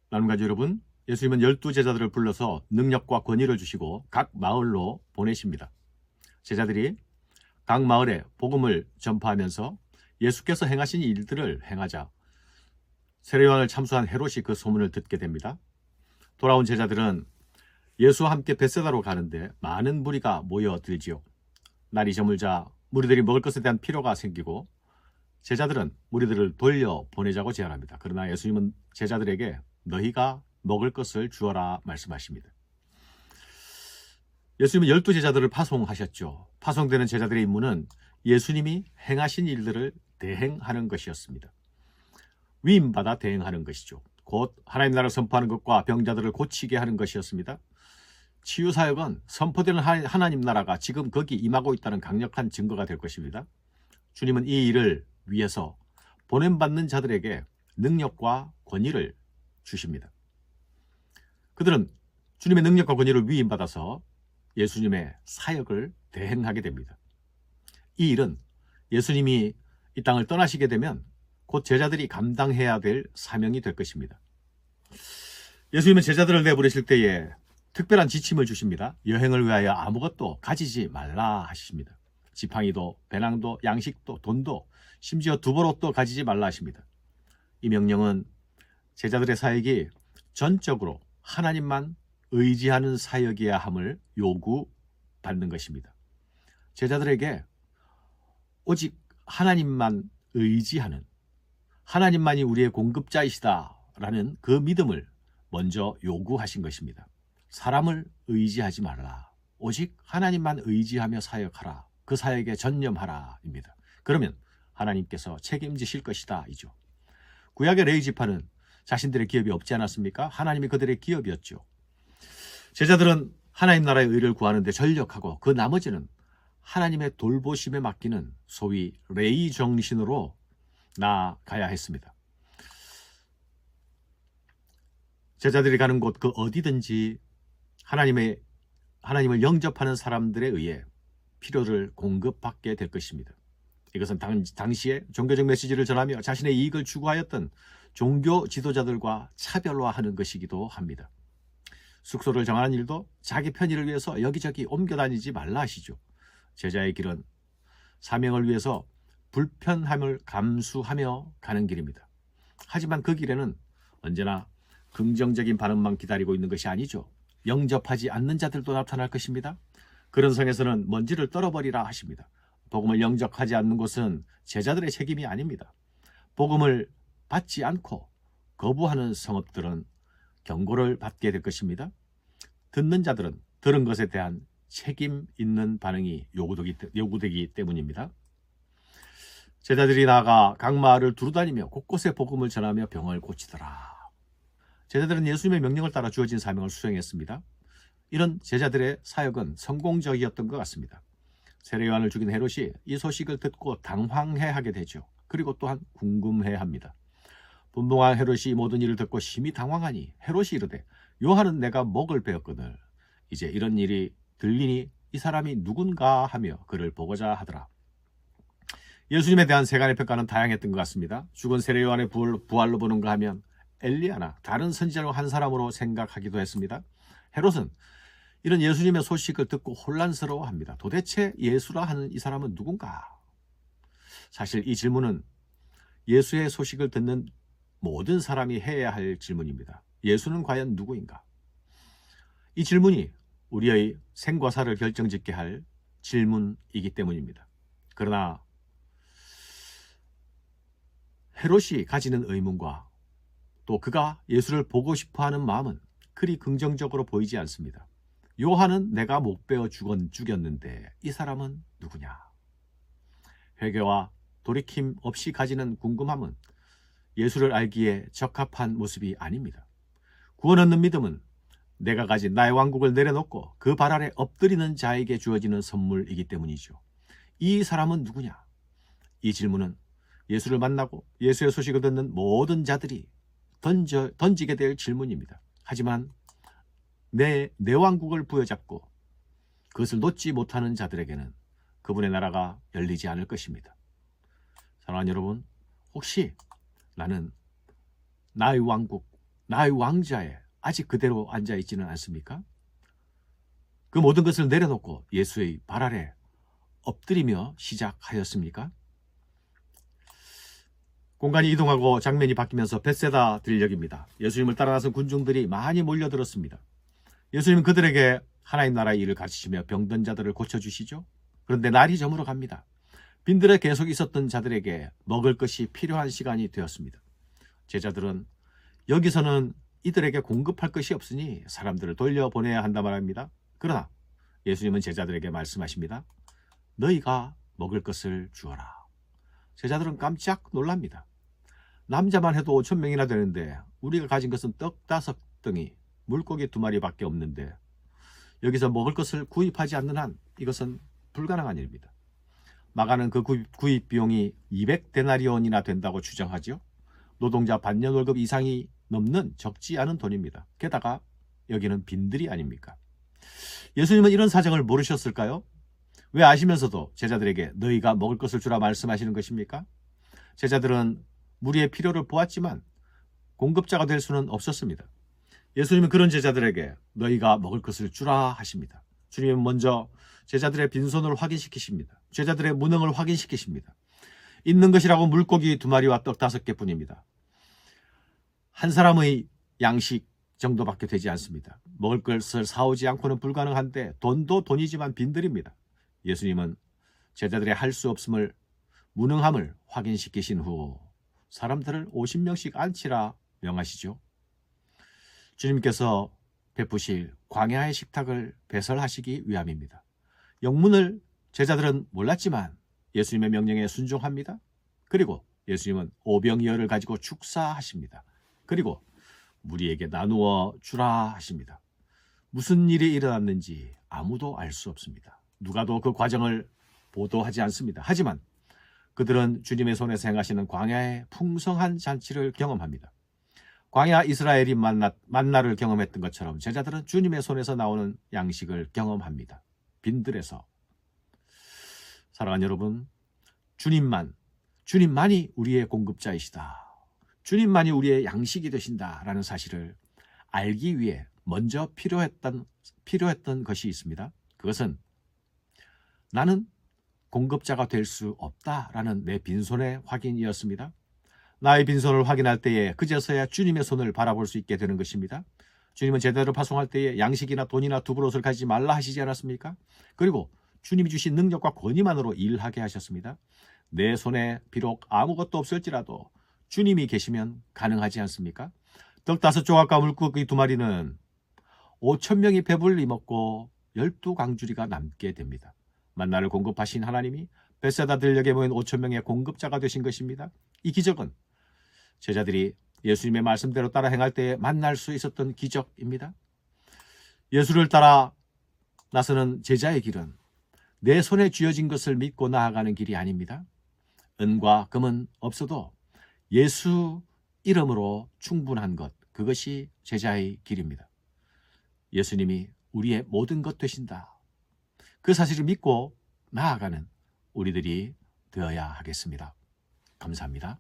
나눔가족 여러분, 예수님은 12제자들을 불러서 능력과 권위를 주시고 각 마을로 보내십니다. 제자들이 각 마을에 복음을 전파하면서 예수께서 행하신 일들을 행하자 세례요한을 참수한 헤롯이 그 소문을 듣게 됩니다. 돌아온 제자들은 예수와 함께 벳세다로 가는데 많은 무리가 모여들지요. 날이 저물자 무리들이 먹을 것에 대한 필요가 생기고 제자들은 무리들을 돌려보내자고 제안합니다. 그러나 예수님은 제자들에게 너희가 먹을 것을 주어라 말씀하십니다. 예수님은 12제자들을 파송하셨죠. 파송되는 제자들의 임무는 예수님이 행하신 일들을 대행하는 것이었습니다. 위임받아 대행하는 것이죠. 곧 하나님 나라를 선포하는 것과 병자들을 고치게 하는 것이었습니다. 치유사역은 선포되는 하나님 나라가 지금 거기 임하고 있다는 강력한 증거가 될 것입니다. 주님은 이 일을 위해서 보냄받는 자들에게 능력과 권위를 주십니다. 그들은 주님의 능력과 권위를 위임받아서 예수님의 사역을 대행하게 됩니다. 이 일은 예수님이 이 땅을 떠나시게 되면 곧 제자들이 감당해야 될 사명이 될 것입니다. 예수님은 제자들을 내보내실 때에 특별한 지침을 주십니다. 여행을 위하여 아무것도 가지지 말라 하십니다. 지팡이도 배낭도 양식도 돈도 심지어 두벌옷도 가지지 말라 하십니다. 이 명령은 제자들의 사역이 전적으로 하나님만 의지하는 사역이어야 함을 요구받는 것입니다. 제자들에게 오직 하나님만 의지하는, 하나님만이 우리의 공급자이시다라는 그 믿음을 먼저 요구하신 것입니다. 사람을 의지하지 말라. 오직 하나님만 의지하며 사역하라. 그 사역에 전념하라입니다. 그러면 하나님께서 책임지실 것이다 이죠. 구약의 레위 지파는 자신들의 기업이 없지 않았습니까? 하나님이 그들의 기업이었죠. 제자들은 하나님 나라의 의를 구하는 데 전력하고 그 나머지는 하나님의 돌보심에 맡기는 소위 레위 정신으로 나아가야 했습니다. 제자들이 가는 곳 그 어디든지 하나님을 영접하는 사람들에 의해 필요를 공급받게 될 것입니다. 이것은 당시에 종교적 메시지를 전하며 자신의 이익을 추구하였던 종교 지도자들과 차별화하는 것이기도 합니다. 숙소를 정하는 일도 자기 편의를 위해서 여기저기 옮겨 다니지 말라 하시죠. 제자의 길은 사명을 위해서 불편함을 감수하며 가는 길입니다. 하지만 그 길에는 언제나 긍정적인 반응만 기다리고 있는 것이 아니죠. 영접하지 않는 자들도 나타날 것입니다. 그런 성에서는 먼지를 떨어버리라 하십니다. 복음을 영접하지 않는 것은 제자들의 책임이 아닙니다. 복음을 받지 않고 거부하는 성읍들은 경고를 받게 될 것입니다. 듣는 자들은 들은 것에 대한 책임 있는 반응이 요구되기 때문입니다. 제자들이 나아가 각 마을을 두루다니며 곳곳에 복음을 전하며 병을 고치더라. 제자들은 예수님의 명령을 따라 주어진 사명을 수행했습니다. 이런 제자들의 사역은 성공적이었던 것 같습니다. 세례요한을 죽인 헤롯이 이 소식을 듣고 당황해하게 되죠. 그리고 또한 궁금해합니다. 분봉한 헤롯이 모든 일을 듣고 심히 당황하니 헤롯이 이르되 요한은 내가 목을 베었거늘 이제 이런 일이 들리니 이 사람이 누군가 하며 그를 보고자 하더라. 예수님에 대한 세간의 평가는 다양했던 것 같습니다. 죽은 세례요한의 부활로 보는가 하면 엘리야나 다른 선지자 한 사람으로 생각하기도 했습니다. 헤롯은 이런 예수님의 소식을 듣고 혼란스러워합니다. 도대체 예수라 하는 이 사람은 누군가? 사실 이 질문은 예수의 소식을 듣는 모든 사람이 해야 할 질문입니다. 예수는 과연 누구인가? 이 질문이 우리의 생과 사를 결정짓게 할 질문이기 때문입니다. 그러나 헤롯이 가지는 의문과 또 그가 예수를 보고 싶어하는 마음은 그리 긍정적으로 보이지 않습니다. 요한은 내가 목 베어 죽였는데 이 사람은 누구냐? 회개와 돌이킴 없이 가지는 궁금함은 예수를 알기에 적합한 모습이 아닙니다. 구원 얻는 믿음은 내가 가진 나의 왕국을 내려놓고 그 발 아래 엎드리는 자에게 주어지는 선물이기 때문이죠. 이 사람은 누구냐? 이 질문은 예수를 만나고 예수의 소식을 듣는 모든 자들이 던지게 될 질문입니다. 하지만 내 왕국을 부여잡고 그것을 놓지 못하는 자들에게는 그분의 나라가 열리지 않을 것입니다. 사랑하는 여러분, 혹시 나는 나의 왕국, 나의 왕좌에 아직 그대로 앉아있지는 않습니까? 그 모든 것을 내려놓고 예수의 발 아래 엎드리며 시작하였습니까? 공간이 이동하고 장면이 바뀌면서 벳세다 들녘입니다. 예수님을 따라 나선 군중들이 많이 몰려들었습니다. 예수님은 그들에게 하나님 나라의 일을 가르치시며 병든 자들을 고쳐주시죠. 그런데 날이 저물어 갑니다. 빈들에 계속 있었던 자들에게 먹을 것이 필요한 시간이 되었습니다. 제자들은 여기서는 이들에게 공급할 것이 없으니 사람들을 돌려보내야 한다 말합니다. 그러나 예수님은 제자들에게 말씀하십니다. 너희가 먹을 것을 주어라. 제자들은 깜짝 놀랍니다. 남자만 해도 5,000명이나 되는데 우리가 가진 것은 떡 5덩이, 물고기 2마리밖에 없는데 여기서 먹을 것을 구입하지 않는 한 이것은 불가능한 일입니다. 마가는 그 구입 비용이 200데나리온이나 된다고 추정하죠. 노동자 반년 월급 이상이 넘는 적지 않은 돈입니다. 게다가 여기는 빈들이 아닙니까? 예수님은 이런 사정을 모르셨을까요? 왜 아시면서도 제자들에게 너희가 먹을 것을 주라 말씀하시는 것입니까? 제자들은 무리의 필요를 보았지만 공급자가 될 수는 없었습니다. 예수님은 그런 제자들에게 너희가 먹을 것을 주라 하십니다. 주님은 먼저 제자들의 빈손을 확인시키십니다. 제자들의 무능을 확인시키십니다. 있는 것이라고 물고기 2마리와 떡 5개 뿐입니다. 한 사람의 양식 정도밖에 되지 않습니다. 먹을 것을 사오지 않고는 불가능한데 돈도 돈이지만 빈들입니다. 예수님은 제자들의 할 수 없음을, 무능함을 확인시키신 후 사람들을 50명씩 앉히라 명하시죠. 주님께서 베푸실 광야의 식탁을 배설하시기 위함입니다. 영문을 제자들은 몰랐지만 예수님의 명령에 순종합니다. 그리고 예수님은 오병이어를 가지고 축사하십니다. 그리고 무리에게 나누어 주라 하십니다. 무슨 일이 일어났는지 아무도 알 수 없습니다. 누가도 그 과정을 보도하지 않습니다. 하지만 그들은 주님의 손에서 행하시는 광야의 풍성한 잔치를 경험합니다. 광야 이스라엘이 만나를 경험했던 것처럼 제자들은 주님의 손에서 나오는 양식을 경험합니다. 빈들에서. 사랑하는 여러분, 주님만이 우리의 공급자이시다. 주님만이 우리의 양식이 되신다라는 사실을 알기 위해 먼저 필요했던 것이 있습니다. 그것은 나는 공급자가 될 수 없다라는 내 빈손의 확인이었습니다. 나의 빈손을 확인할 때에 그제서야 주님의 손을 바라볼 수 있게 되는 것입니다. 주님은 제대로 파송할 때에 양식이나 돈이나 두부롯을 가지지 말라 하시지 않았습니까? 그리고 주님이 주신 능력과 권위만으로 일하게 하셨습니다. 내 손에 비록 아무것도 없을지라도 주님이 계시면 가능하지 않습니까? 떡 5조각과 물고기 2마리는 5,000명이 배불리 먹고 12광주리가 남게 됩니다. 만나를 공급하신 하나님이 벳세다 들녘에 모인 5,000명의 공급자가 되신 것입니다. 이 기적은 제자들이 예수님의 말씀대로 따라 행할 때에 만날 수 있었던 기적입니다. 예수를 따라 나서는 제자의 길은 내 손에 쥐어진 것을 믿고 나아가는 길이 아닙니다. 은과 금은 없어도 예수 이름으로 충분한 것, 그것이 제자의 길입니다. 예수님이 우리의 모든 것 되신다. 그 사실을 믿고 나아가는 우리들이 되어야 하겠습니다. 감사합니다.